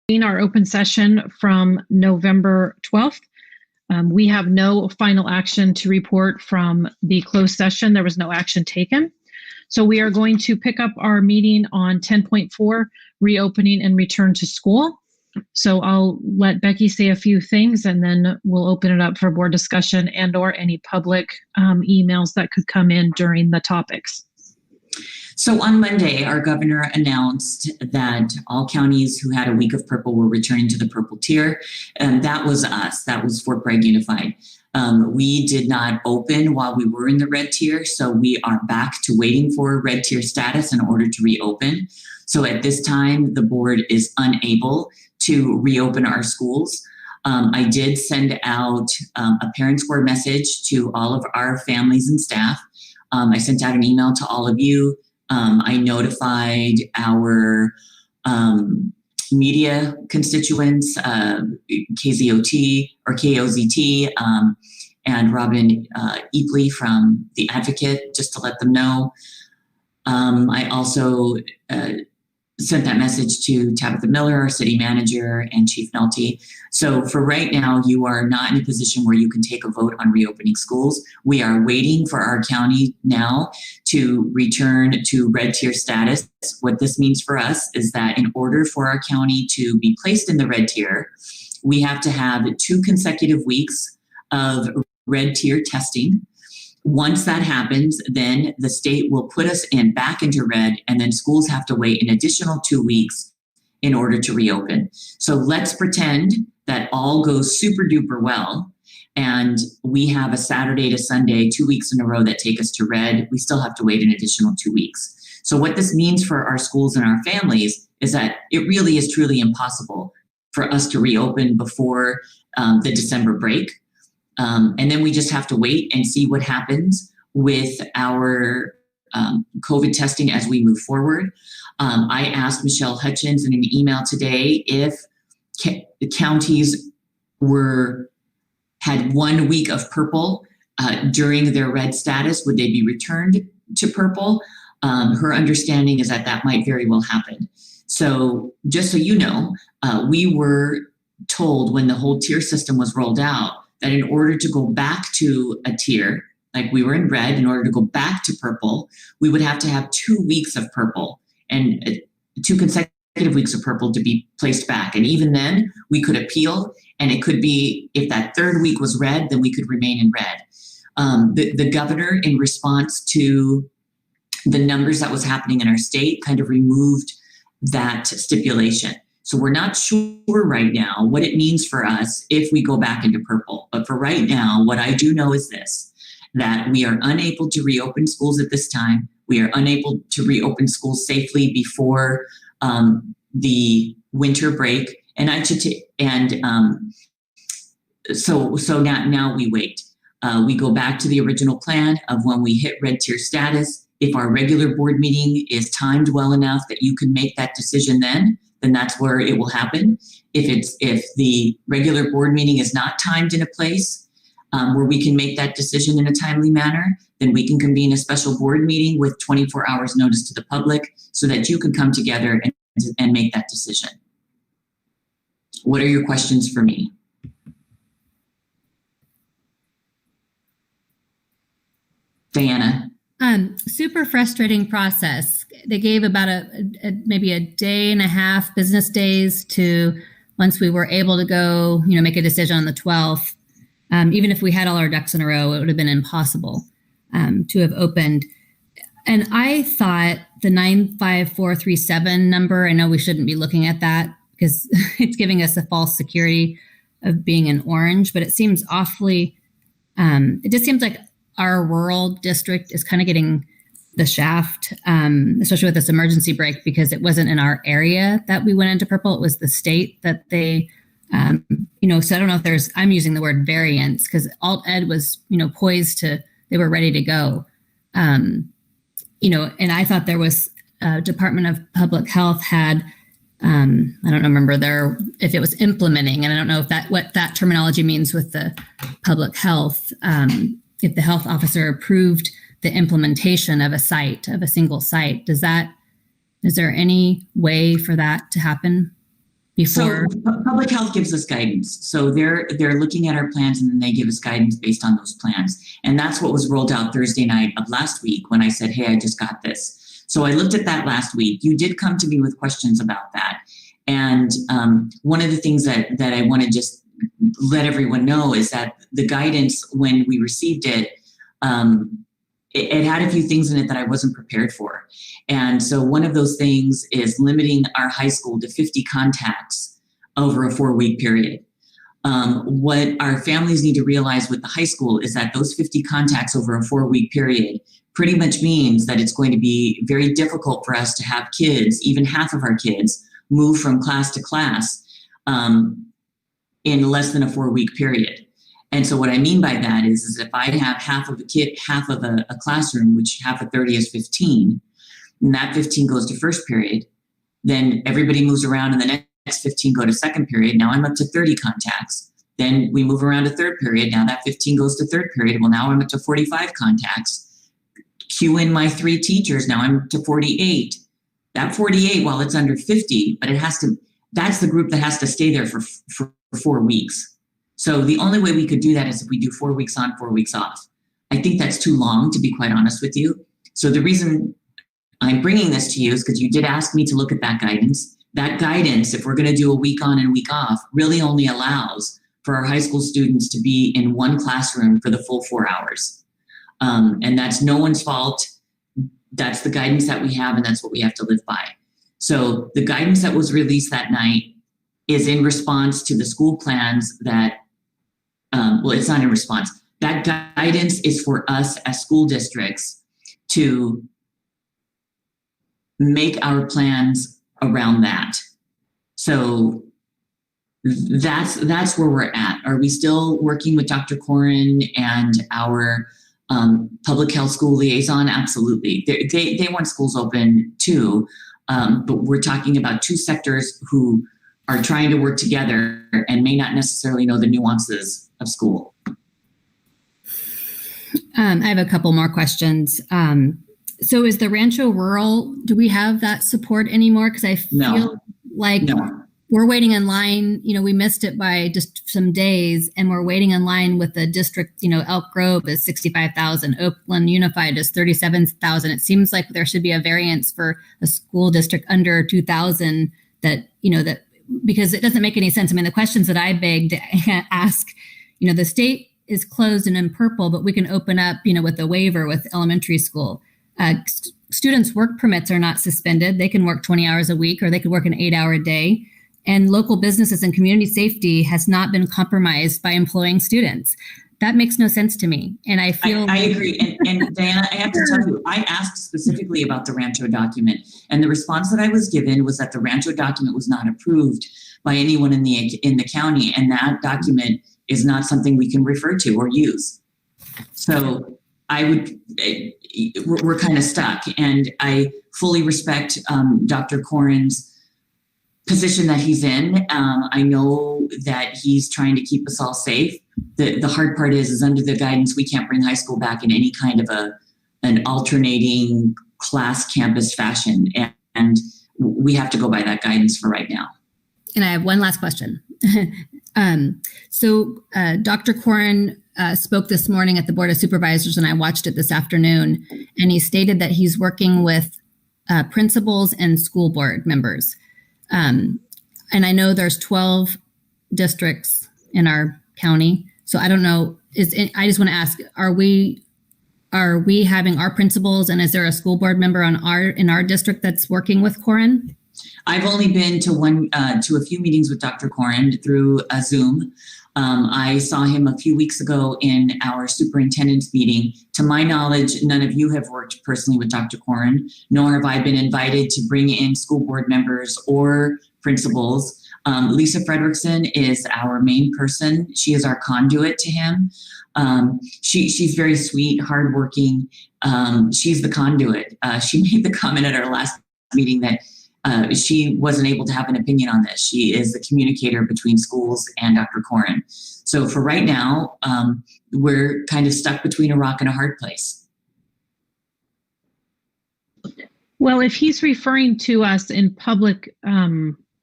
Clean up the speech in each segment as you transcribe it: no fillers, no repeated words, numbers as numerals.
In our open session from November 12th. We have no final action to report from the closed session. There was no action taken. So we are going to pick up our meeting on 10.4, reopening and return to school. So I'll let Becky say a few things and then we'll open it up for board discussion and or any public emails that could come in during the topics. So on Monday, our governor announced that all counties who had a week of purple were returning to the purple tier. And that was us. That was Fort Bragg Unified. We did not open while we were in the red tier. So we are back to waiting for red tier status in order to reopen. So at this time, the board is unable to reopen our schools. I did send out a parent square message to all of our families and staff. I sent out an email to all of you. I notified our media constituents, KZOT or KOZT, and Robin Epley from The Advocate, just to let them know. I also sent that message to Tabitha Miller, our city manager, and Chief Nolte. So for right now, you are not in a position where you can take a vote on reopening schools. We are waiting for our county now to return to red tier status. What this means for us is that in order for our county to be placed in the red tier, we have to have 2 consecutive weeks of red tier testing. Once that happens, then the state will put us back into red, and then schools have to wait an additional 2 weeks in order to reopen. So let's pretend that all goes super duper well, and we have a Saturday to Sunday, 2 weeks in a row that take us to red. We still have to wait an additional 2 weeks. So what this means for our schools and our families is that it really is truly impossible for us to reopen before the December break. And then we just have to wait and see what happens with our COVID testing as we move forward. I asked Michelle Hutchins in an email today if the counties had 1 week of purple during their red status, would they be returned to purple? Her understanding is that that might very well happen. So just so you know, we were told when the whole tier system was rolled out that in order to go back to a tier, like we were in red, in order to go back to purple, we would have to have 2 weeks of purple and 2 consecutive weeks of purple to be placed back. And even then, we could appeal, and it could be, if that 3rd week was red, then we could remain in red. The governor, in response to the numbers that was happening in our state, kind of removed that stipulation. So we're not sure right now what it means for us if we go back into purple. But for right now, what I do know is this, that we are unable to reopen schools at this time. We are unable to reopen schools safely before the winter break. So now we wait. We go back to the original plan of when we hit red tier status. If our regular board meeting is timed well enough that you can make that decision then that's where it will happen. If the regular board meeting is not timed in a place where we can make that decision in a timely manner, then we can convene a special board meeting with 24 hours notice to the public so that you can come together and make that decision. What are your questions for me? Diana? Super frustrating process. They gave about maybe a day and a half business days to once we were able to go, make a decision on the 12th. Even if we had all our ducks in a row, it would have been impossible to have opened. And I thought the 95437 number, I know we shouldn't be looking at that because it's giving us a false security of being in orange, but it seems awfully, it just seems like our rural district is kind of getting the shaft, especially with this emergency break, because it wasn't in our area that we went into purple. It was the state that they, so I don't know if I'm using the word variance because Alt Ed was, poised to, they were ready to go. And I thought there was Department of Public Health had, I don't remember if it was implementing, and I don't know if what that terminology means with the public health, if the health officer approved the implementation of a single site. Is there any way for that to happen? before? So public health gives us guidance. So they're looking at our plans and then they give us guidance based on those plans. And that's what was rolled out Thursday night of last week when I said, hey, I just got this. So I looked at that last week. You did come to me with questions about that. And one of the things that I want to just let everyone know is that the guidance, when we received it, it had a few things in it that I wasn't prepared for. And so one of those things is limiting our high school to 50 contacts over a 4-week period. What our families need to realize with the high school is that those 50 contacts over a 4-week period pretty much means that it's going to be very difficult for us to have kids, even half of our kids, move from class to class in less than a 4-week period. And so what I mean by that is if I have half of a classroom, which half of 30 is 15, and that 15 goes to first period, then everybody moves around and the next 15 go to second period. Now I'm up to 30 contacts. Then we move around to third period. Now that 15 goes to third period. Well, now I'm up to 45 contacts. Cue in my 3 teachers. Now I'm up to 48. That 48, while it's under 50, but that's the group that has to stay there for 4 weeks. So the only way we could do that is if we do 4 weeks on, 4 weeks off. I think that's too long, to be quite honest with you. So the reason I'm bringing this to you is because you did ask me to look at that guidance. That guidance, if we're going to do a week on and week off, really only allows for our high school students to be in one classroom for the full 4 hours. And that's no one's fault. That's the guidance that we have, and that's what we have to live by. So the guidance that was released that night is in response to the school plans that, well, it's not in response. That guidance is for us as school districts to make our plans around that. So that's where we're at. Are we still working with Dr. Corin and our public health school liaison? Absolutely. They want schools open too, but we're talking about 2 sectors who are trying to work together and may not necessarily know the nuances of school. I have a couple more questions. So is the Rancho Rural, do we have that support anymore? Because I feel like we're waiting in line. We missed it by just some days, and we're waiting in line with the district. Elk Grove is 65,000, Oakland Unified is 37,000. It seems like there should be a variance for a school district under 2,000 that because it doesn't make any sense. I mean, the questions that I begged to ask, the state is closed and in purple, but we can open up, with a waiver with elementary school. Students' work permits are not suspended. They can work 20 hours a week, or they could work an 8-hour day. And local businesses and community safety has not been compromised by employing students. That makes no sense to me. And I feel I agree. And Diana, I have to tell you, I asked specifically about the Rancho document, and the response that I was given was that the Rancho document was not approved by anyone in the county, and that document is not something we can refer to or use. So we're kind of stuck, and I fully respect Dr. Corin's position that he's in. I know that he's trying to keep us all safe. The hard part is under the guidance, we can't bring high school back in any kind of an alternating class campus fashion. And we have to go by that guidance for right now. And I have one last question. So Dr. Corin spoke this morning at the Board of Supervisors, and I watched it this afternoon, and he stated that he's working with principals and school board members. And I know there's 12 districts in our county. So I don't know, I just want to ask, are we having our principals, and is there a school board member in our district that's working with Corin? I've only been to a few meetings with Dr. Corin through a Zoom. I saw him a few weeks ago in our superintendent's meeting. To my knowledge, none of you have worked personally with Dr. Corin, nor have I been invited to bring in school board members or principals. Lisa Fredrickson is our main person. She is our conduit to him. She's very sweet, hardworking. She's the conduit. She made the comment at our last meeting that she wasn't able to have an opinion on this. She is the communicator between schools and Dr. Corin. So for right now, we're kind of stuck between a rock and a hard place. Well, if he's referring to us in public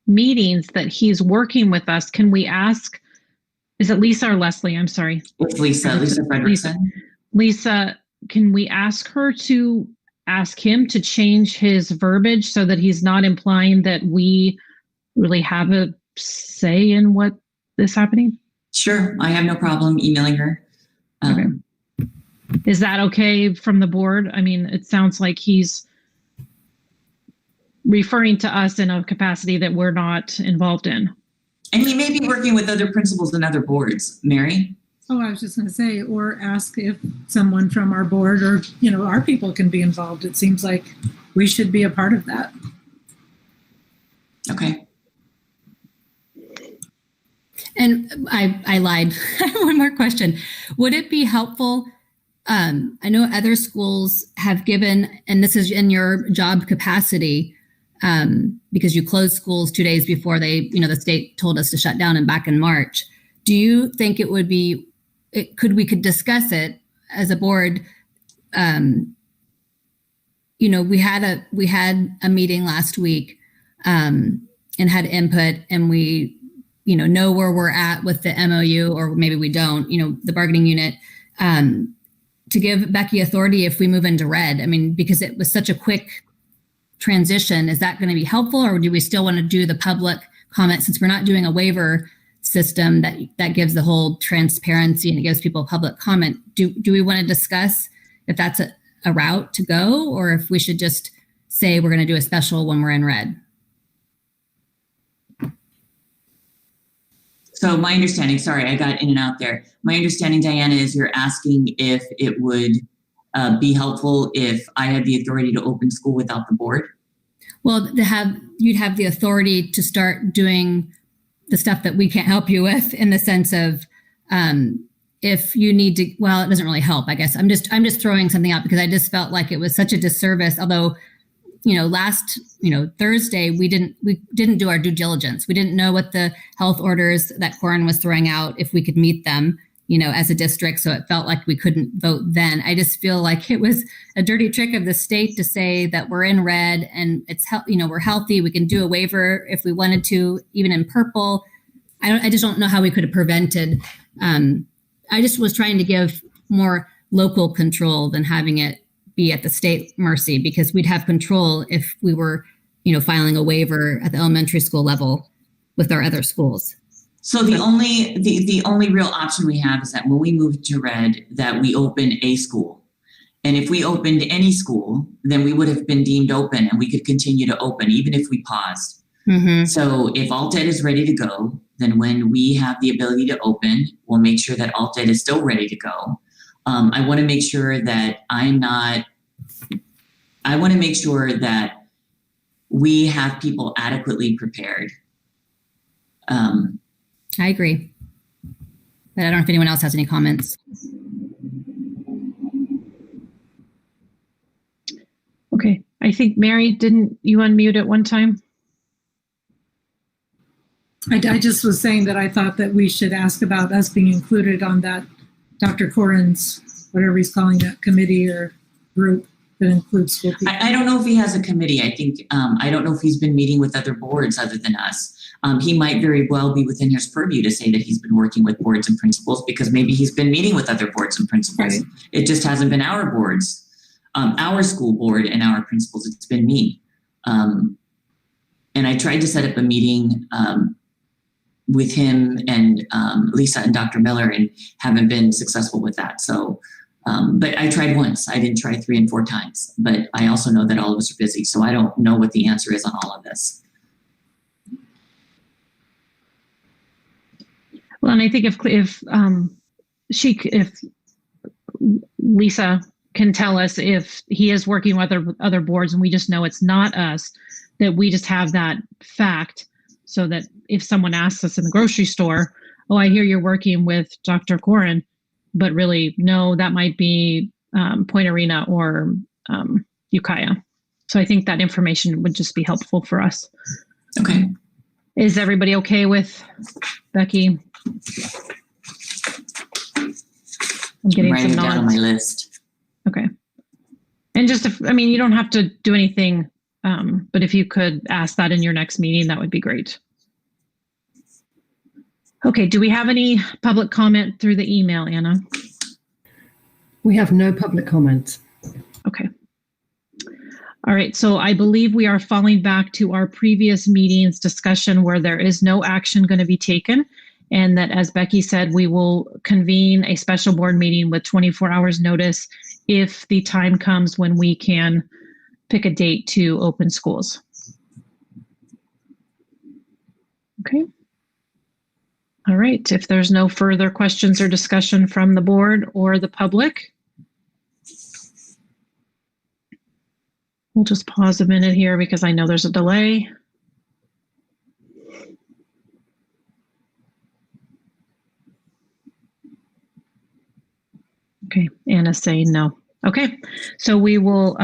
meetings that he's working with us, can we ask, is it Lisa or Leslie? I'm sorry. It's Lisa Frederickson. Lisa, can we ask her to ask him to change his verbiage so that he's not implying that we really have a say in what is happening? Sure. I have no problem emailing her. Okay. Is that okay from the board? I mean, it sounds like he's referring to us in a capacity that we're not involved in. And he may be working with other principals and other boards. Mary? Oh, I was just going to say, or ask if someone from our board or, you know, our people can be involved. It seems like we should be a part of that. Okay. And I lied. I have one more question. Would it be helpful? I know other schools have given, and this is in your job capacity, because you closed schools 2 days before they, you know, the state told us to shut down and back in March. Do you think it would be, we could discuss it as a board? You know, we had a meeting last week and had input, and we, you know where we're at with the MOU, or maybe we don't, you know, the bargaining unit, to give Becky authority if we move into red. I mean, because it was such a quick transition, is that going to be helpful, or do we still want to do the public comment, since we're not doing a waiver system that gives the whole transparency and it gives people public comment? Do we want to discuss if that's a route to go, or if we should just say we're going to do a special when we're in red? So my understanding, sorry, I got in and out there. My understanding, Diana, is you're asking if it would be helpful if I had the authority to open school without the board? Well, you'd have the authority to start doing the stuff that we can't help you with, in the sense of if you need to, well, it doesn't really help, I guess. I'm just throwing something out because I just felt like it was such a disservice. Although, you know, last, Thursday, we didn't do our due diligence. We didn't know what the health orders that Corin was throwing out, if we could meet them, as a district. So it felt like we couldn't vote then. I just feel like it was a dirty trick of the state to say that we're in red and it's, we're healthy. We can do a waiver if we wanted to, even in purple. I just don't know how we could have prevented. I just was trying to give more local control than having it be at the state mercy, because we'd have control if we were, filing a waiver at the elementary school level with our other schools. So the only real option we have is that when we move to red, that we open a school. And if we opened any school, then we would have been deemed open and we could continue to open even if we paused. Mm-hmm. So if Alt-Ed is ready to go, then when we have the ability to open, we'll make sure that Alt-Ed is still ready to go. I want to make sure that we have people adequately prepared. I agree. But I don't know if anyone else has any comments. Okay. I think, Mary, didn't you unmute at one time? I just was saying that I thought that we should ask about us being included on that Dr. Corin's, whatever he's calling that, committee or group that includes school people. I don't know if he has a committee. I think, I don't know if he's been meeting with other boards other than us. He might very well be within his purview to say that he's been working with boards and principals, because maybe he's been meeting with other boards and principals. Right. It just hasn't been our boards, our school board and our principals. It's been me. And I tried to set up a meeting with him and Lisa and Dr. Miller, and haven't been successful with that. So, but I tried once. I didn't try 3 and 4 times. But I also know that all of us are busy, so I don't know what the answer is on all of this. Well, and I think if Lisa can tell us if he is working with other boards and we just know it's not us, that we just have that fact, so that if someone asks us in the grocery store, "Oh, I hear you're working with Dr. Corin," but really, no, that might be Point Arena or Ukiah. So I think that information would just be helpful for us. Okay. Is everybody okay with Becky? I'm getting some nods down on my list. Okay. And just, you don't have to do anything But if you could ask that in your next meeting, that would be great. Okay, do we have any public comment through the email, Anna? We have no public comment. Okay. All right, so I believe we are falling back to our previous meeting's discussion where there is no action going to be taken. And that, as Becky said, we will convene a special board meeting with 24 hours notice if the time comes when we can pick a date to open schools. Okay. All right, if there's no further questions or discussion from the board or the public, we'll just pause a minute here because I know there's a delay. Okay, Anna's saying no. Okay, so we will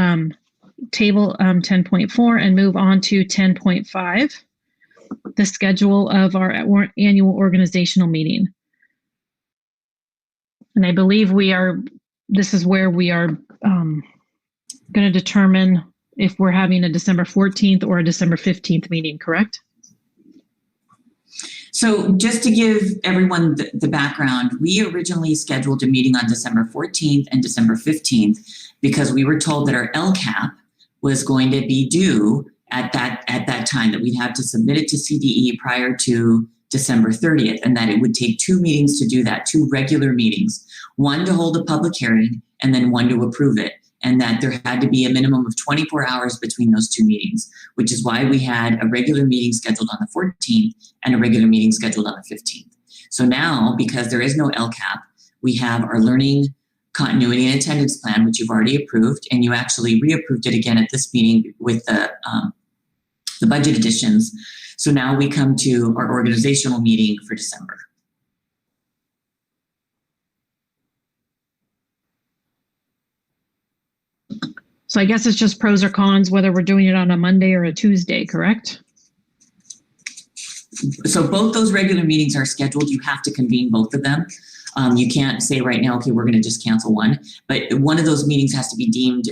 table 10.4 and move on to 10.5, the schedule of our annual organizational meeting. And I believe this is where we are going to determine if we're having a December 14th or a December 15th meeting, correct? So just to give everyone the background, we originally scheduled a meeting on December 14th and December 15th because we were told that our LCAP was going to be due at that time, that we'd have to submit it to CDE prior to December 30th, and that it would take 2 meetings to do that, 2 regular meetings, one to hold a public hearing and then one to approve it. And that there had to be a minimum of 24 hours between those 2 meetings, which is why we had a regular meeting scheduled on the 14th and a regular meeting scheduled on the 15th. So now, because there is no LCAP, we have our learning continuity and attendance plan, which you've already approved, and you actually reapproved it again at this meeting with the budget additions. So now we come to our organizational meeting for December. So I guess it's just pros or cons whether we're doing it on a Monday or a Tuesday, correct? So both those regular meetings are scheduled. You have to convene both of them. You can't say right now, okay, we're going to just cancel one, but one of those meetings has to be deemed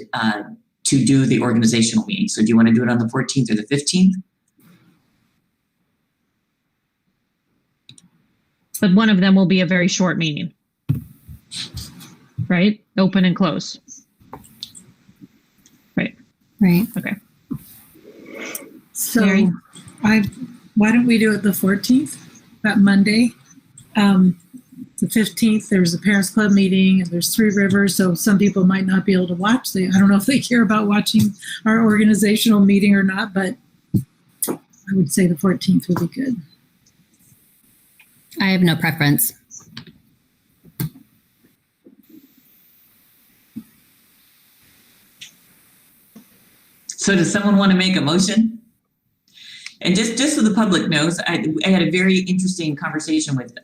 to do the organizational meeting. So do you want to do it on the 14th or the 15th? But one of them will be a very short meeting, right? Open and close. Right. Okay. So Mary? why don't we do it the 14th, that Monday? The 15th, there's a Parents Club meeting and there's Three Rivers. So some people might not be able to watch. I don't know if they care about watching our organizational meeting or not, but I would say the 14th would be good. I have no preference. So does someone want to make a motion? And just so the public knows, I had a very interesting conversation with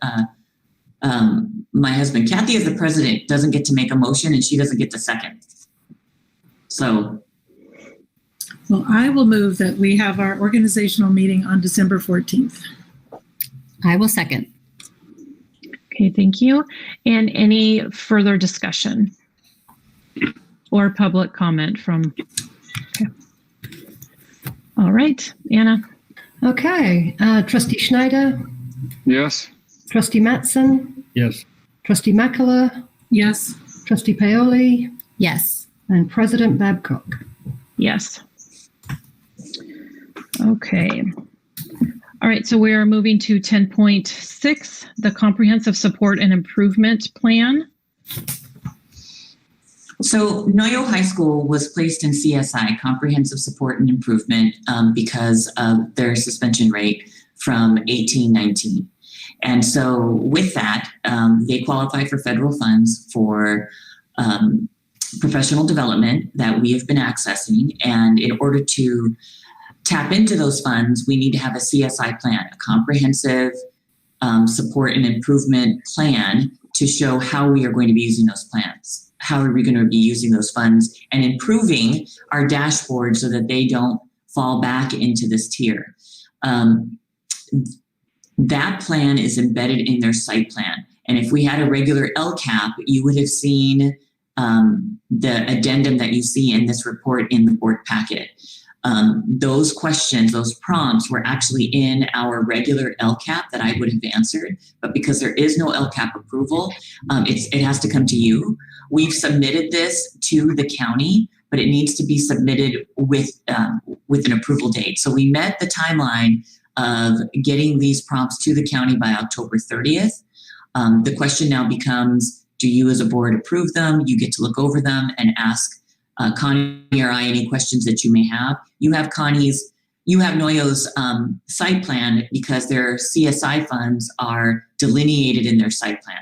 my husband. Kathy, as the president, doesn't get to make a motion and she doesn't get to second. So. Well, I will move that we have our organizational meeting on December 14th. I will second. Okay, thank you. And any further discussion or public comment from? Okay. All right, Anna. Okay. Trustee Schneider, Yes. Trustee Matson, Yes. Trustee Makela, Yes. Trustee Paoli, Yes. and President Babcock. Yes. Okay. All right, so we are moving to 10.6, the Comprehensive Support and Improvement Plan. So Noyo High School was placed in CSI, Comprehensive Support and Improvement, because of their suspension rate from 1819. And so with that, they qualify for federal funds for professional development that we have been accessing. And in order to tap into those funds, we need to have a CSI plan, a comprehensive support and improvement plan to show how we are going to be using those plans. How are we going to be using those funds and improving our dashboard so that they don't fall back into this tier. That plan is embedded in their site plan. And if we had a regular LCAP, you would have seen the addendum that you see in this report in the board packet. Those questions, those prompts were actually in our regular LCAP that I would have answered, but because there is no LCAP approval, it has to come to you. We've submitted this to the county, but it needs to be submitted with an approval date. So we met the timeline of getting these prompts to the county by October 30th. The question now becomes, do you as a board approve them? You get to look over them and ask Connie or I any questions that you may have. You have Noyo's site plan because their CSI funds are delineated in their site plan.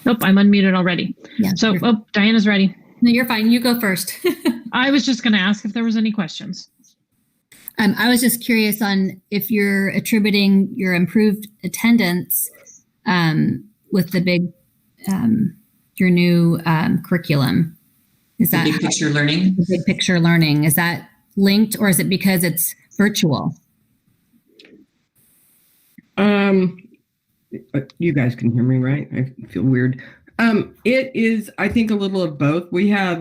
Nope, I'm unmuted already. Yeah. So, Diana's ready. No, you're fine. You go first. I was just going to ask if there was any questions. I was just curious on if you're attributing your improved attendance with the big, your new curriculum. Is that Big picture learning? The big picture learning, is that linked, or is it because it's virtual? You guys can hear me, right? I feel weird. It is, I think, a little of both. We have,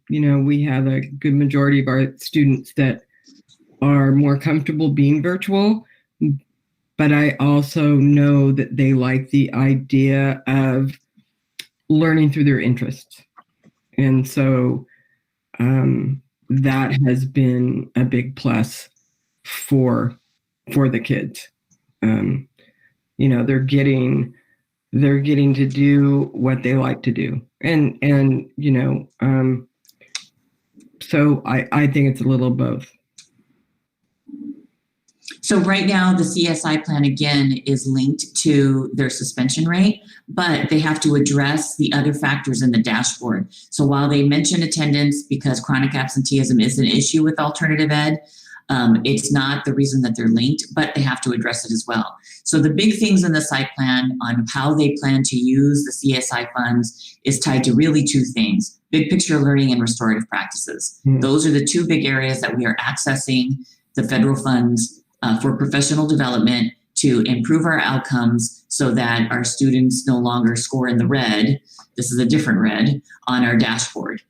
we have a good majority of our students that are more comfortable being virtual, but I also know that they like the idea of learning through their interests. And so that has been a big plus for the kids. They're getting to do what they like to do. So I think it's a little of both. So right now, the CSI plan, again, is linked to their suspension rate, but they have to address the other factors in the dashboard. So while they mention attendance because chronic absenteeism is an issue with alternative ed, it's not the reason that they're linked, but they have to address it as well. So the big things in the site plan on how they plan to use the CSI funds is tied to really two things: big picture learning and restorative practices. Those are the two big areas that we are accessing the federal funds for professional development to improve our outcomes so that our students no longer score in the red. This is a different red on our dashboard.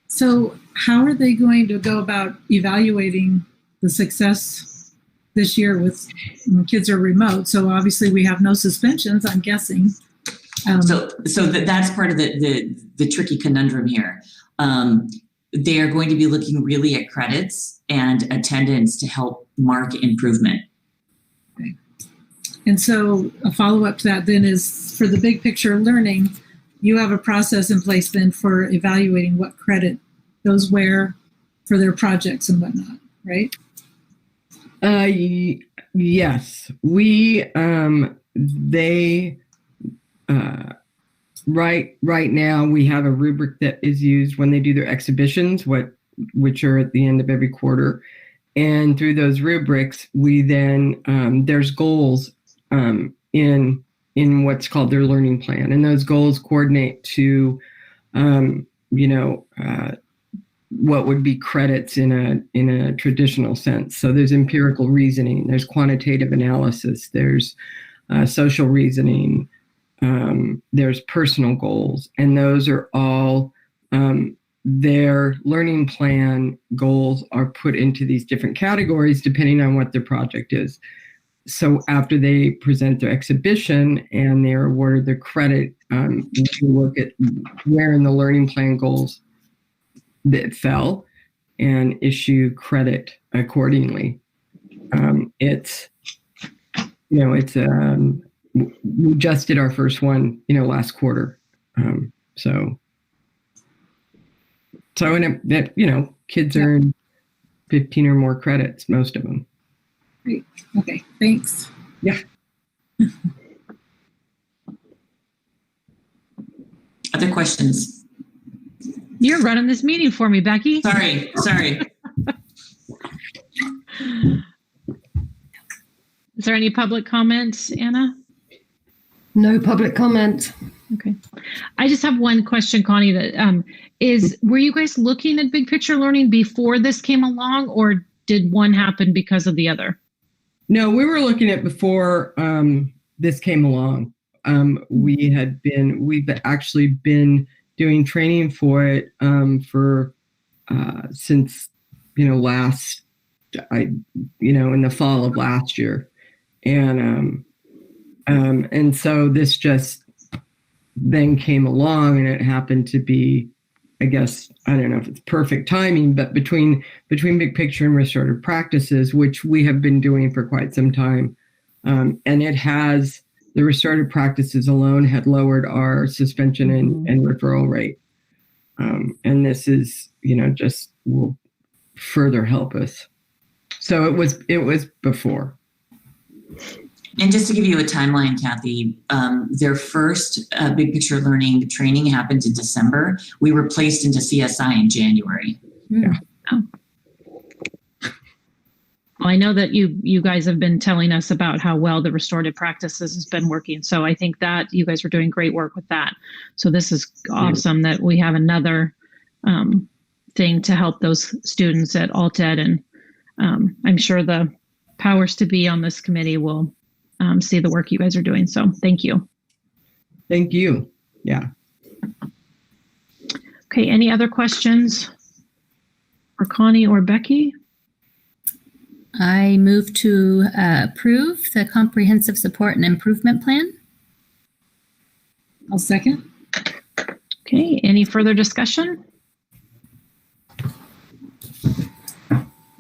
So how are they going to go about evaluating the success this year with kids are remote? So obviously we have no suspensions, I'm guessing. So that's part of the tricky conundrum here. They are going to be looking really at credits and attendance to help mark improvement. Okay. And so a follow-up to that then is for the big picture learning, you have a process in place then for evaluating what credit goes where for their projects and whatnot, right? Yes, right now we have a rubric that is used when they do their exhibitions, which are at the end of every quarter. And through those rubrics, we then, there's goals in what's called their learning plan. And those goals coordinate to, what would be credits in a traditional sense. So there's empirical reasoning, there's quantitative analysis, there's social reasoning, there's personal goals, and those are all their learning plan goals are put into these different categories depending on what their project is. So after they present their exhibition and they're awarded their credit, we look at where in the learning plan goals that fell and issue credit accordingly. We just did our first one, last quarter. Kids earn 15 or more credits, most of them. Great. Okay. Thanks. Yeah. Other questions? You're running this meeting for me, Becky. Sorry. Is there any public comments, Anna? No public comment. Okay. I just have one question, Connie, that were you guys looking at big picture learning before this came along, or did one happen because of the other? No, we were looking at before this came along. We've actually been doing training for it since in the fall of last year, and so this just then came along, and it happened to be, I guess, I don't know if it's perfect timing, but between Big Picture and Restorative Practices, which we have been doing for quite some time, and the Restorative Practices alone had lowered our suspension and referral rate, and this is just will further help us. So it was before. And just to give you a timeline, Kathy, their first Big Picture Learning training happened in December. We were placed into CSI in January. Yeah. Oh. Well, I know that you guys have been telling us about how well the Restorative Practices has been working. So I think that you guys are doing great work with that. So this is awesome that we have another thing to help those students at AltEd. And I'm sure the powers to be on this committee will see the work you guys are doing. So thank you. Thank you. Yeah. Okay, any other questions for Connie or Becky? I move to approve the Comprehensive Support and Improvement Plan. I'll second. Okay, any further discussion?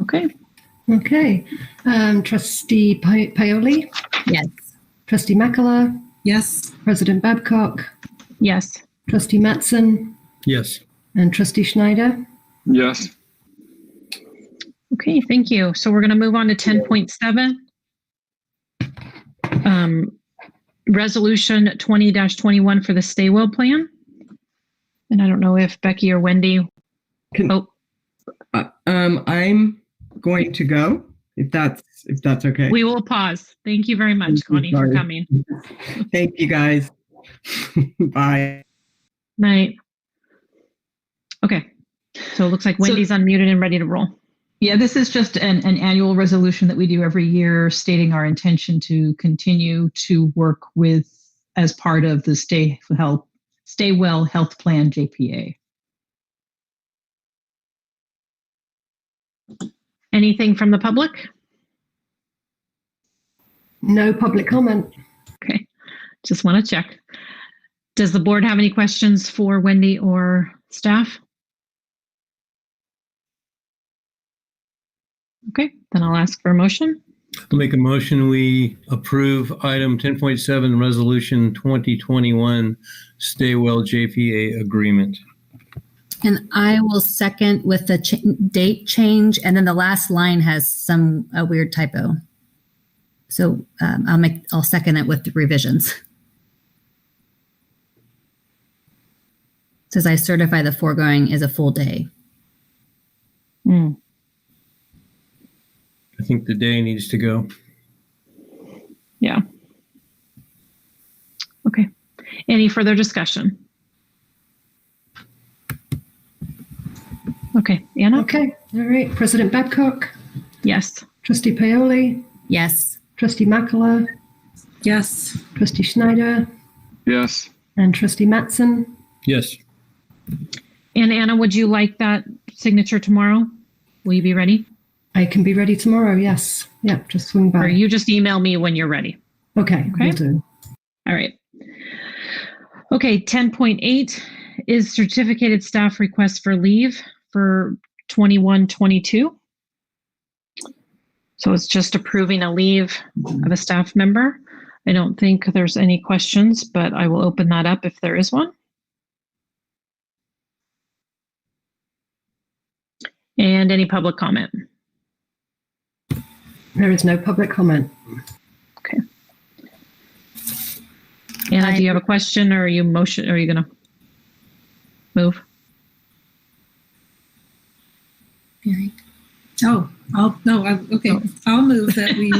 Okay. Okay. Trustee Paoli, Yes. Trustee Makala, Yes. President Babcock, Yes. Trustee Mattson, Yes. and Trustee Schneider. Yes. Okay, thank you. So we're going to move on to 10.7. Resolution 20-21 for the Stay Well Plan. And I don't know if Becky or Wendy. I'm going to go if that's okay. We will pause. Thank you very much, Connie, for coming. Thank you, guys. Bye. Night. Okay. So it looks like Wendy's unmuted and ready to roll. Yeah, this is just an annual resolution that we do every year stating our intention to continue to work with as part of the Stay Well Health Plan JPA. Anything from the public? No public comment. Okay. Just want to check. Does the board have any questions for Wendy or staff? Okay, then I'll ask for a motion. I'll make a motion. We approve item 10.7, resolution 2021 Stay Well JPA agreement. And I will second with the date change. And then the last line has a weird typo. So I'll second it with the revisions. It says I certify the foregoing is a full day. I think the day needs to go. Yeah. Okay. Any further discussion? Okay, Anna? Okay. All right. President Babcock, Yes. Trustee Paoli, Yes. Trustee Makala, Yes. Trustee Schneider, Yes. and Trustee Mattson. Yes. And Anna, would you like that signature tomorrow? Will you be ready? I can be ready tomorrow. Yes. Yeah. Just swing by. Or you just email me when you're ready. Okay. Okay. Will do. All right. Okay, 10.8 is certificated staff request for leave for 21-22. So it's just approving a leave of a staff member. I don't think there's any questions, but I will open that up if there is one. And any public comment? There is no public comment. Okay. Anna, do you have a question or are you going to move? Oh, okay. I'll move that we,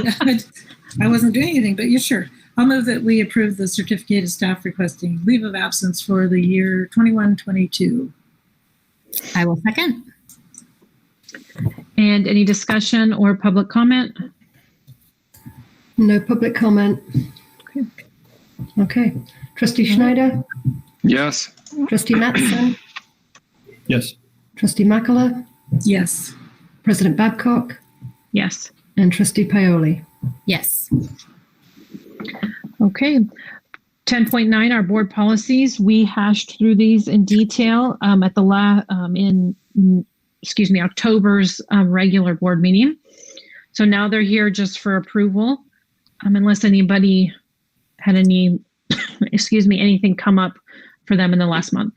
I wasn't doing anything, but you're sure. I'll move that we approve the certificated staff requesting leave of absence for the year 21-22. I will second. And any discussion or public comment? No public comment. Okay. Trustee Schneider, Yes. Trustee Matson, Yes. Trustee Makala, Yes. President Babcock, Yes. and Trustee Paoli. Yes. Okay. 10.9, our board policies. We hashed through these in detail at the October's regular board meeting. So now they're here just for approval, unless anybody had any, anything come up for them in the last month.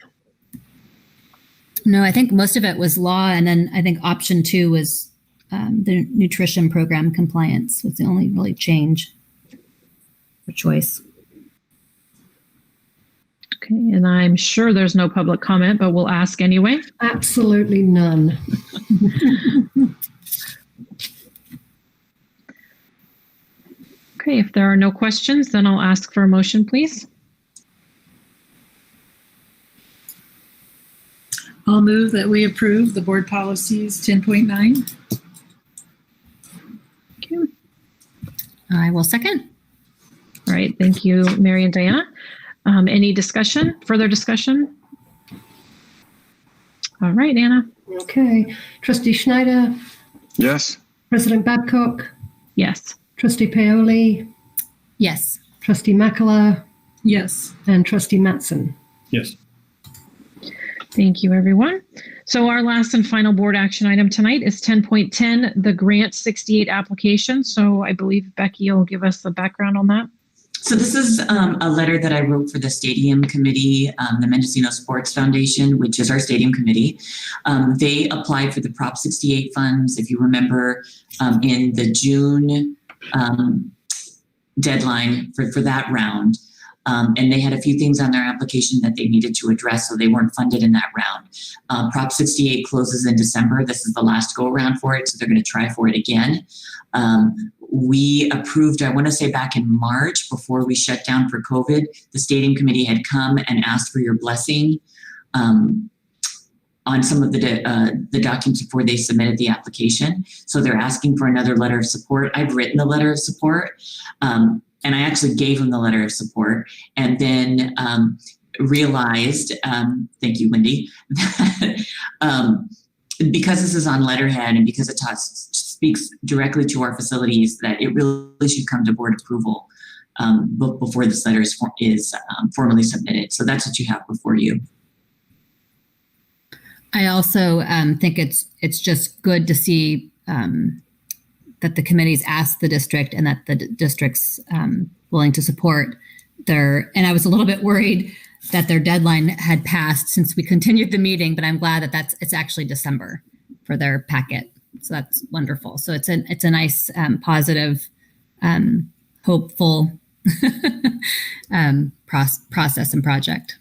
No, I think most of it was law, and then I think option 2 was the nutrition program compliance was the only really change or choice. Okay, and I'm sure there's no public comment, but we'll ask anyway. Absolutely none. Okay, if there are no questions, then I'll ask for a motion, please. I'll move that we approve the board policies 10.9. Okay. I will second. All right, thank you, Mary and Diana. Any discussion, further discussion? All right, Anna. Okay. Trustee Schneider, Yes. President Babcock, Yes. Trustee Paoli, Yes. Trustee Makala, Yes. and Trustee Matson. Yes. Thank you, everyone. So our last and final board action item tonight is 10.10, the Grant 68 application. So I believe Becky will give us the background on that. So this is a letter that I wrote for the Stadium Committee, the Mendocino Sports Foundation, which is our stadium committee. They applied for the Prop 68 funds, if you remember, in the June deadline for that round. And they had a few things on their application that they needed to address, so they weren't funded in that round. Prop 68 closes in December. This is the last go around for it, so they're going to try for it again. We approved, I want to say back in March, before we shut down for COVID, the stadium committee had come and asked for your blessing on some of the documents before they submitted the application. So they're asking for another letter of support. I've written the letter of support. And I actually gave them the letter of support, and then realized, thank you, Wendy, that because this is on letterhead and because it speaks directly to our facilities, that it really should come to board approval before this letter is formally submitted. So that's what you have before you. I also think it's just good to see that the committees asked the district and that the district's willing to support their, and I was a little bit worried that their deadline had passed since we continued the meeting, but I'm glad that it's actually December for their packet. So that's wonderful. So it's a nice, positive, hopeful process and project.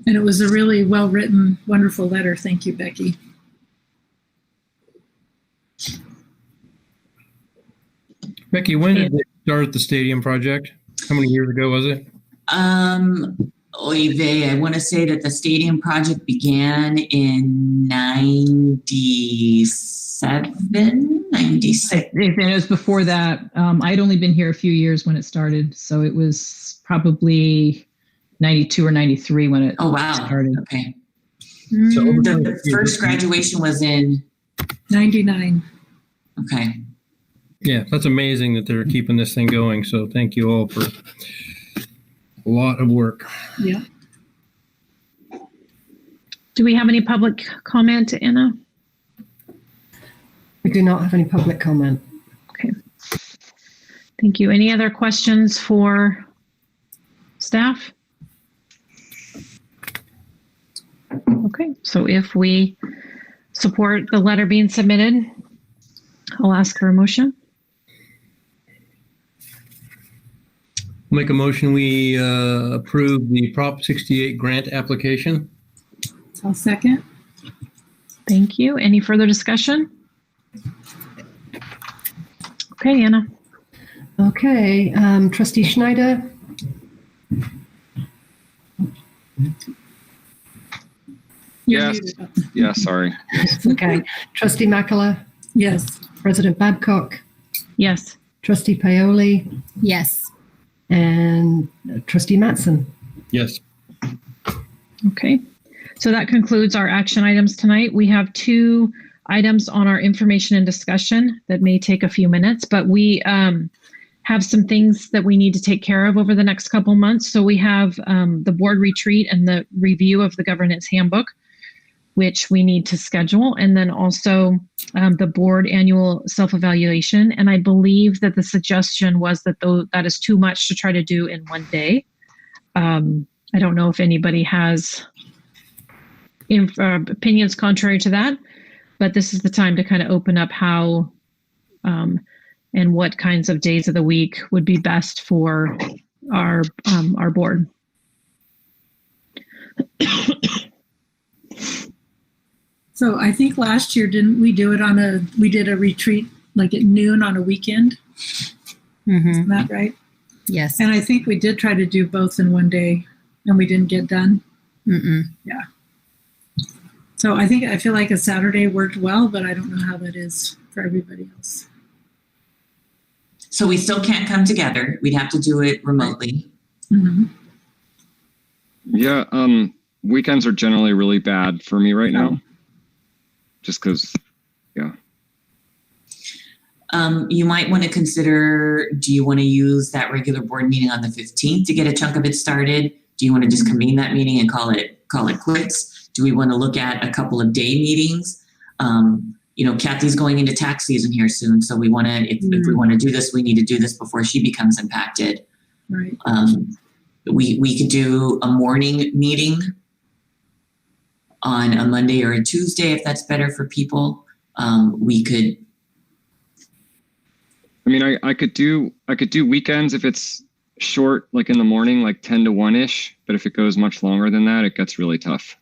And it was a really well-written, wonderful letter. Thank you, Becky. Becky, when did they start the stadium project? How many years ago was it? I want to say that the stadium project began in 97, 96. And it was before that. I'd only been here a few years when it started, so it was probably 92 or 93 when it started. Okay. So The first graduation was in 99. Okay. Yeah, that's amazing that they're keeping this thing going. So thank you all for a lot of work. Yeah. Do we have any public comment, Anna? We do not have any public comment. Okay. Thank you. Any other questions for staff? Okay, so if we support the letter being submitted, I'll ask for a motion. Make a motion, we approve the Prop 68 grant application. I'll second. Thank you. Any further discussion? Okay, Anna. Okay. Trustee Schneider, You're Yes. muted. Yeah, sorry. okay. Trustee Makala, Yes. President Babcock, Yes. Trustee Paoli, Yes. And Trustee Matson. Yes. Okay. So that concludes our action items tonight. We have 2 items on our information and discussion that may take a few minutes, but we have some things that we need to take care of over the next couple months. So we have the board retreat and the review of the governance handbook, which we need to schedule. And then also the board annual self-evaluation. And I believe that the suggestion was that that is too much to try to do in one day. I don't know if anybody has opinions contrary to that, but this is the time to kind of open up how and what kinds of days of the week would be best for our board. So I think last year, didn't we do it we did a retreat like at noon on a weekend? Mm-hmm. Isn't that right? Yes. And I think we did try to do both in one day and we didn't get done. Mm-mm. Yeah. So I feel like a Saturday worked well, but I don't know how that is for everybody else. So we still can't come together. We'd have to do it remotely. Mm-hmm. Yeah. Weekends are generally really bad for me right now. Just because, yeah. You might want to consider, do you want to use that regular board meeting on the 15th to get a chunk of it started? Do you want to just convene that meeting and call it quits? Do we want to look at a couple of day meetings? Kathy's going into tax season here soon. So we want to, if we want to do this, we need to do this before she becomes impacted. Right. We could do a morning meeting on a Monday or a Tuesday, if that's better for people. We could. I mean, I could do weekends if it's short, like in the morning, like 10 to 1-ish. But if it goes much longer than that, it gets really tough.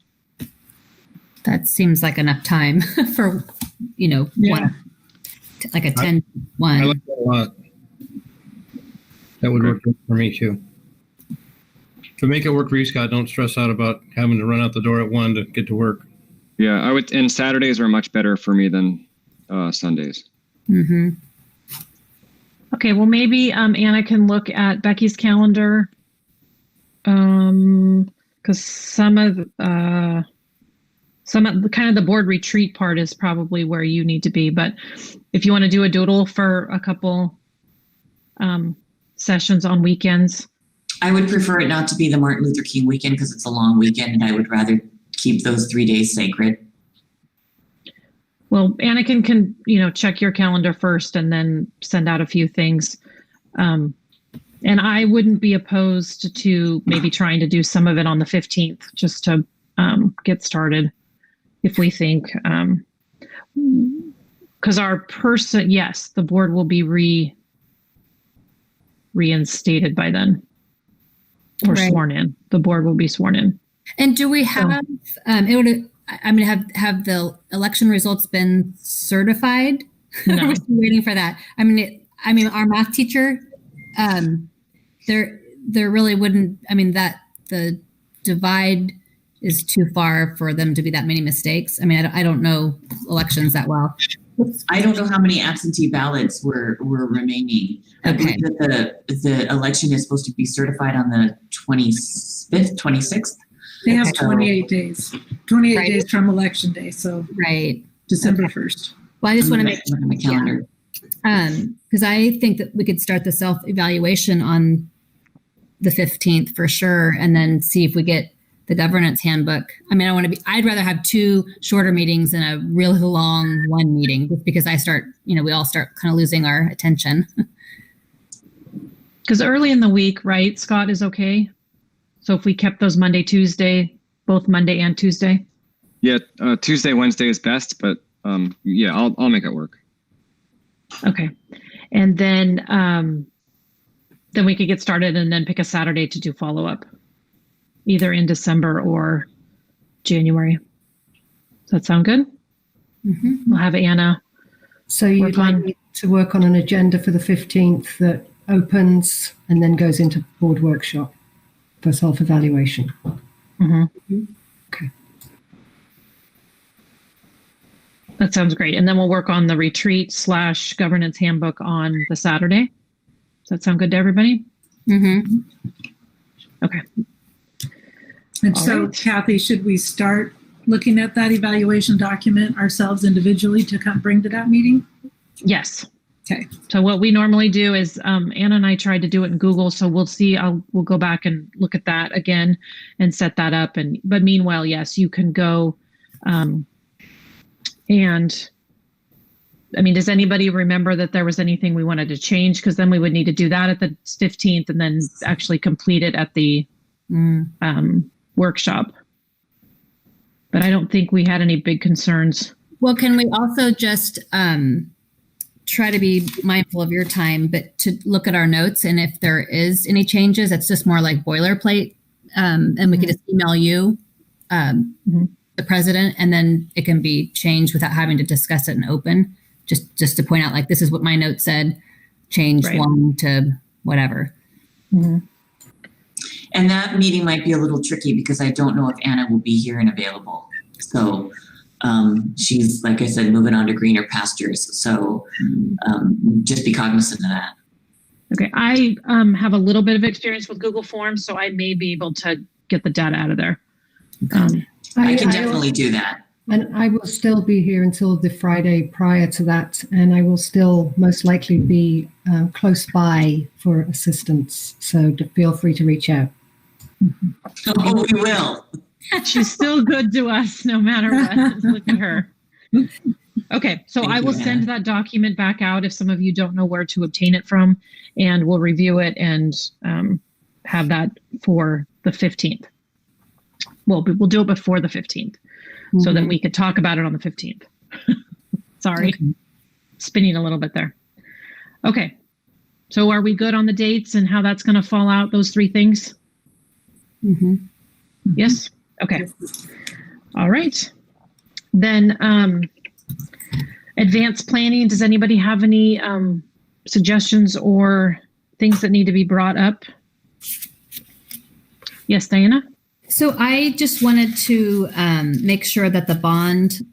That seems like enough time for, one, like a 10, 1. I like that a lot. That would work for me too. To make it work for you, Scott, don't stress out about having to run out the door at 1 to get to work. Yeah, I would. And Saturdays are much better for me than Sundays. Mm-hmm. Okay, well, maybe Anna can look at Becky's calendar, because some of the kind of the board retreat part is probably where you need to be. But if you want to do a doodle for a couple sessions on weekends. I would prefer it not to be the Martin Luther King weekend because it's a long weekend, and I would rather keep those 3 days sacred. Well, Anakin can, check your calendar first and then send out a few things. And I wouldn't be opposed to maybe trying to do some of it on the 15th just to get started if we think, because the board will be reinstated by then. Or Right. sworn in. The board will be sworn in. And do we have, have the election results been certified? No. We're still waiting for that. Our math teacher, there really wouldn't, that the divide is too far for them to be that many mistakes. I don't know elections that well. I don't know how many absentee ballots were remaining. I believe that the election is supposed to be certified on the 25th, 26th. They have 28 days. 28 days from election day, so right, December 1st. Well, I just want to make sure my calendar. Because I think that we could start the self-evaluation on the 15th for sure, and then see if we get the governance handbook. I'd rather have 2 shorter meetings than a really long one meeting, just because we all start kind of losing our attention. Because early in the week, right, Scott, is okay? So if we kept those Monday, Tuesday, both Monday and Tuesday? Yeah, Tuesday, Wednesday is best, but I'll make it work. Okay. And then we could get started and then pick a Saturday to do follow-up, either in December or January. Does that sound good? Mm-hmm. We'll have Anna. So you'd like me to work on an agenda for the 15th that opens and then goes into board workshop for self-evaluation. Mm-hmm. Okay. That sounds great. And then we'll work on the retreat / governance handbook on the Saturday. Does that sound good to everybody? Mm-hmm. Okay. And All so, right. Kathy, should we start looking at that evaluation document ourselves individually to come bring to that meeting? Yes. Okay. So what we normally do is Anna and I tried to do it in Google, so we'll see. We'll go back and look at that again and set that up. But meanwhile, yes, you can go. And I mean, does anybody remember that there was anything we wanted to change? Because then we would need to do that at the 15th and then actually complete it at the workshop. But I don't think we had any big concerns. Well, can we also just try to be mindful of your time, but to look at our notes, and if there is any changes, it's just more like boilerplate, and we can just email you, the president, and then it can be changed without having to discuss it in open. Just to point out, like, this is what my note said, change Right. 1 to whatever. Mm-hmm. And that meeting might be a little tricky because I don't know if Anna will be here and available. So she's, like I said, moving on to greener pastures. So just be cognizant of that. Okay. I have a little bit of experience with Google Forms, so I may be able to get the data out of there. I can definitely do that. And I will still be here until the Friday prior to that, and I will still most likely be close by for assistance. So feel free to reach out. Oh, we will. She's still good to us no matter what. Look at her. Okay, so Thank I you, will send Anna. that document back out if some of you don't know where to obtain it from, and we'll review it and have that for the 15th. Well, we'll do it before the 15th so that we could talk about it on the 15th. Sorry, spinning a little bit there. Okay, so are we good on the dates and how that's going to fall out, those 3 things? Mm-hmm. Yes? Okay. All right. Then advanced planning. Does anybody have any suggestions or things that need to be brought up? Yes, Diana? So I just wanted to make sure that the bond,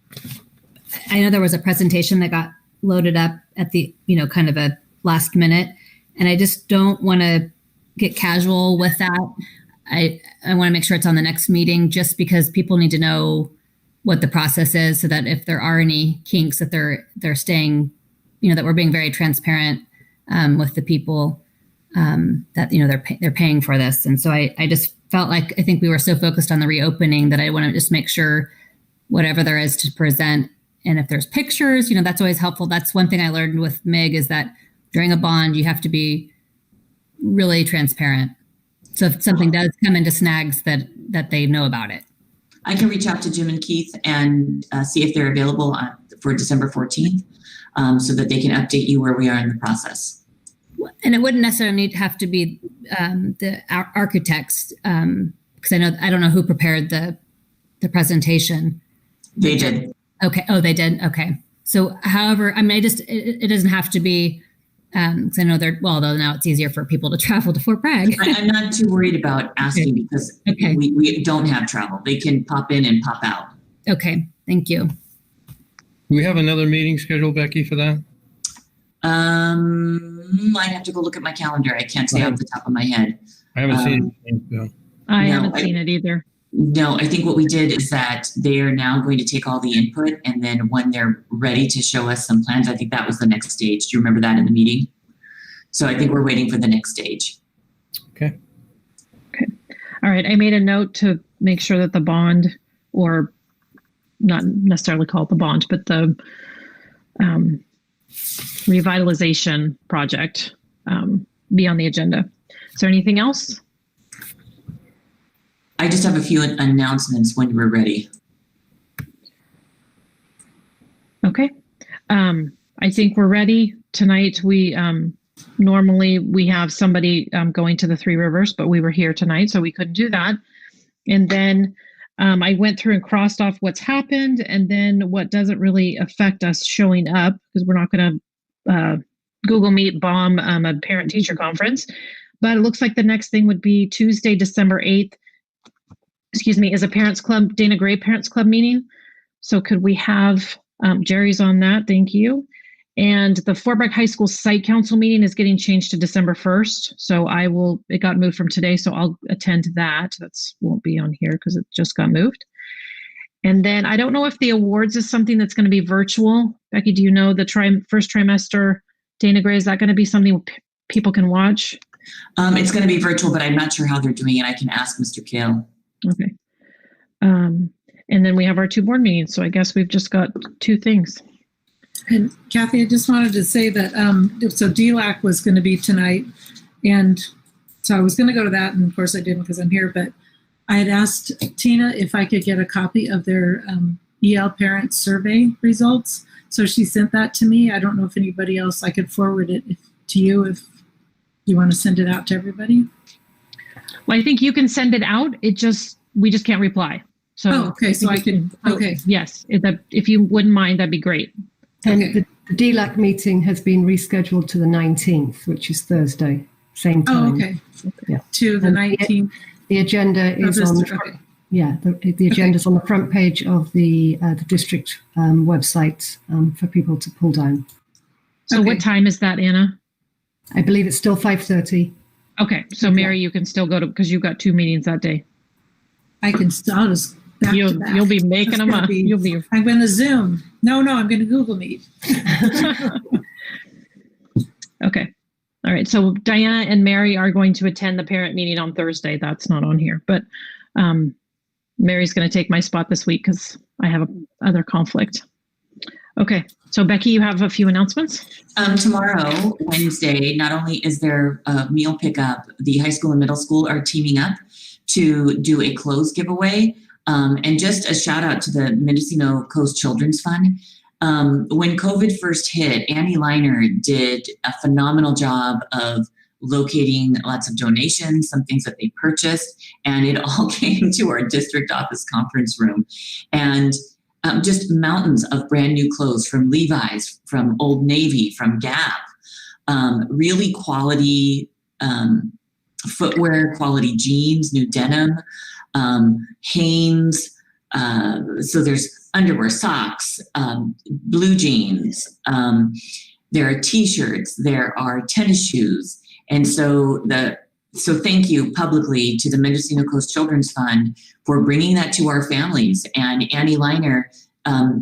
I know there was a presentation that got loaded up at the, kind of a last minute, and I just don't want to get casual with that. I want to make sure it's on the next meeting, just because people need to know what the process is, so that if there are any kinks, that they're staying, that we're being very transparent with the people that they're paying for this. And so I just felt like, I think we were so focused on the reopening that I want to just make sure whatever there is to present, and if there's pictures, that's always helpful. That's one thing I learned with MIG, is that during a bond you have to be really transparent. So if something does come into snags, that they know about it. I can reach out to Jim and Keith and see if they're available for December 14th so that they can update you where we are in the process. And it wouldn't necessarily have to be the architects, because I don't know who prepared the presentation. They did. Okay. Oh, they did. Okay. So, however, I mean, it doesn't have to be. Because I know though now it's easier for people to travel to Fort Bragg. I'm not too worried about asking because we don't have travel. They can pop in and pop out. Okay, thank you. Do we have another meeting scheduled, Becky, for that? I have to go look at my calendar. I can't say off the top of my head. I haven't seen anything. So. I haven't seen it either. No, I think what we did is that they are now going to take all the input, and then when they're ready to show us some plans, I think that was the next stage. Do you remember that in the meeting? So I think we're waiting for the next stage. Okay. All right. I made a note to make sure that the bond, or not necessarily call it the bond, but the revitalization project be on the agenda. Is there anything else? I just have a few announcements when we're ready. Okay. I think we're ready. Tonight, we normally we have somebody going to the Three Rivers, but we were here tonight, so we couldn't do that. And then I went through and crossed off what's happened, and then what doesn't really affect us showing up, because we're not going to Google Meet bomb a parent-teacher conference. But it looks like the next thing would be Tuesday, December 8th. Is a Parents Club, Dana Gray Parents Club meeting. So could we have, Jerry's on that, thank you. And the Fort Bragg High School Site Council meeting is getting changed to December 1st. So it got moved from today, so I'll attend that. Won't be on here because it just got moved. And then I don't know if the awards is something that's going to be virtual. Becky, do you know the first trimester Dana Gray, is that going to be something people can watch? It's going to be virtual, but I'm not sure how they're doing it. I can ask Mr. Kale. Okay. And then we have our 2 board meetings. So I guess we've just got 2 things. And Kathy, I just wanted to say that, so DLAC was going to be tonight. And so I was going to go to that. And of course I didn't because I'm here, but I had asked Tina if I could get a copy of their EL parent survey results. So she sent that to me. I don't know if anybody else, I could forward it to you if you want to send it out to everybody. Well, I think you can send it out. We just can't reply. So okay. So I can, okay. Yes. If you wouldn't mind, that'd be great. And Okay. the DLAC meeting has been rescheduled to the 19th, which is Thursday, same time. Oh, okay. Yeah. To the And 19th. The agenda is on the Okay. the agenda is on the front page of the district website for people to pull down. So Okay. what time is that, Anna? I believe it's still 5:30. Okay. So Mary, you can still go to, because you've got 2 meetings that day. I can I'll just back to back. You'll be making It's them gonna up. be- You'll be. I'm going to Zoom. No, I'm going to Google Meet. Okay. All right. So Diana and Mary are going to attend the parent meeting on Thursday. That's not on here, but Mary's going to take my spot this week because I have other conflict. Okay. So Becky, you have a few announcements. Tomorrow, Wednesday, not only is there a meal pickup, the high school and middle school are teaming up to do a clothes giveaway. And just a shout out to the Mendocino Coast Children's Fund. When COVID first hit, Annie Liner did a phenomenal job of locating lots of donations, some things that they purchased, and it all came to our district office conference room. And just mountains of brand new clothes from Levi's, from Old Navy, from Gap, really quality footwear, quality jeans, new denim, Hanes. So there's underwear, socks, blue jeans. There are T-shirts. There are tennis shoes. And so thank you publicly to the Mendocino Coast Children's Fund for bringing that to our families. And Annie Liner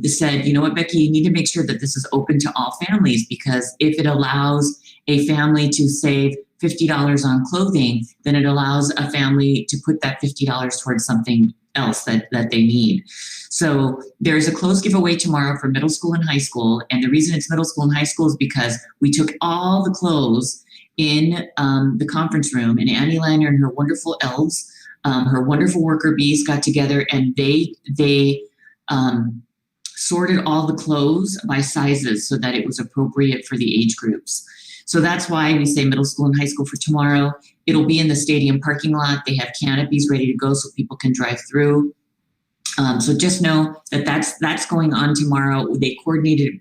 said, you know what, Becky, you need to make sure that this is open to all families, because if it allows a family to save $50 on clothing, then it allows a family to put that $50 towards something else that they need. So there's a clothes giveaway tomorrow for middle school and high school. And the reason it's middle school and high school is because we took all the clothes in the conference room, and Annie Liner and her wonderful elves, her wonderful worker bees got together, and they sorted all the clothes by sizes so that it was appropriate for the age groups. So that's why we say middle school and high school for tomorrow. It'll be in the stadium parking lot. They have canopies ready to go so people can drive through. So just know that that's going on tomorrow. They coordinated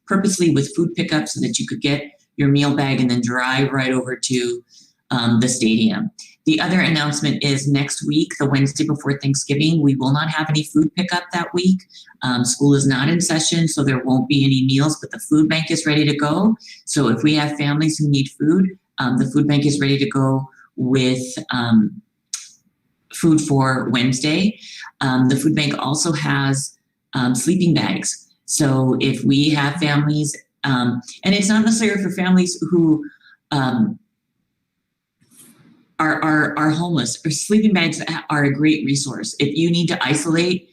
purposely with food pickup so that you could get your meal bag and then drive right over to the stadium. The other announcement is next week, the Wednesday before Thanksgiving, we will not have any food pickup that week. School is not in session, so there won't be any meals, but the food bank is ready to go. So if we have families who need food, the food bank is ready to go with food for Wednesday. The food bank also has sleeping bags. So if we have families, and it's not necessarily for families who are homeless, or sleeping bags are a great resource. If you need to isolate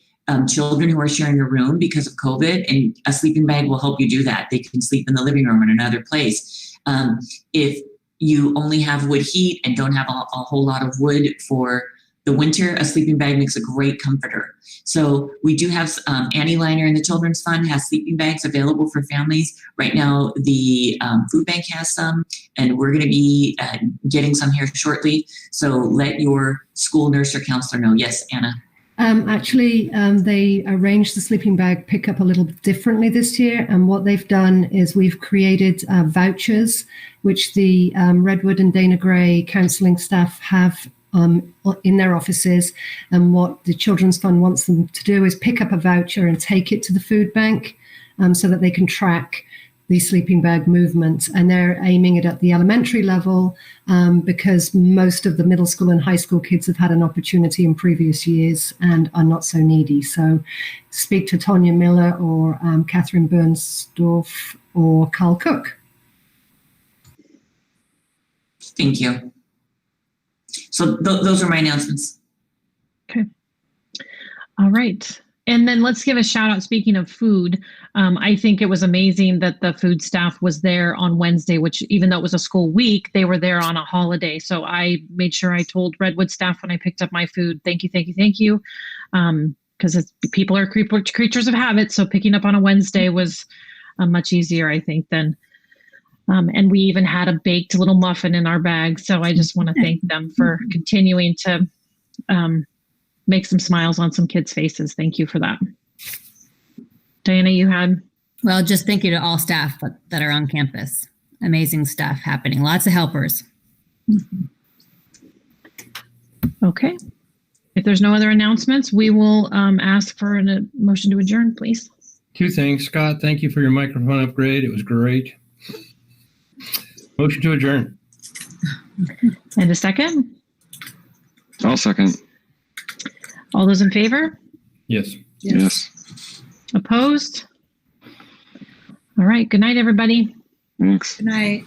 children who are sharing a room because of COVID, and a sleeping bag will help you do that. They can sleep in the living room or in another place. If you only have wood heat and don't have a whole lot of wood for the winter, a sleeping bag makes a great comforter. So we do have Annie Liner and the Children's Fund has sleeping bags available for families. Right now, the food bank has some, and we're going to be getting some here shortly. So let your school nurse or counselor know. Yes, Anna. Actually, they arranged the sleeping bag pickup a little differently this year. And what they've done is we've created vouchers, which the Redwood and Dana Gray counseling staff have in their offices. And what the Children's Fund wants them to do is pick up a voucher and take it to the food bank so that they can track the sleeping bag movement, and they're aiming it at the elementary level because most of the middle school and high school kids have had an opportunity in previous years and are not so needy. So speak to Tonya Miller or Catherine Bernsdorf or Carl Cook. Thank you. So those are my announcements. Okay. All right. And then let's give a shout out. Speaking of food, I think it was amazing that the food staff was there on Wednesday, which even though it was a school week, they were there on a holiday. So I made sure I told Redwood staff when I picked up my food, thank you, thank you, thank you. Because people are creatures of habit. So picking up on a Wednesday was much easier, I think, than. And we even had a baked little muffin in our bag. So I just want to thank them for continuing to make some smiles on some kids' faces. Thank you for that. Diana, you had? Well, just thank you to all staff that are on campus. Amazing stuff happening. Lots of helpers. Okay. If there's no other announcements, we will ask for a motion to adjourn, please. 2 things. Scott, thank you for your microphone upgrade. It was great. Motion to adjourn. And a second? I'll second. All those in favor? Yes. Yes. Opposed? All right. Good night, everybody. Thanks. Good night.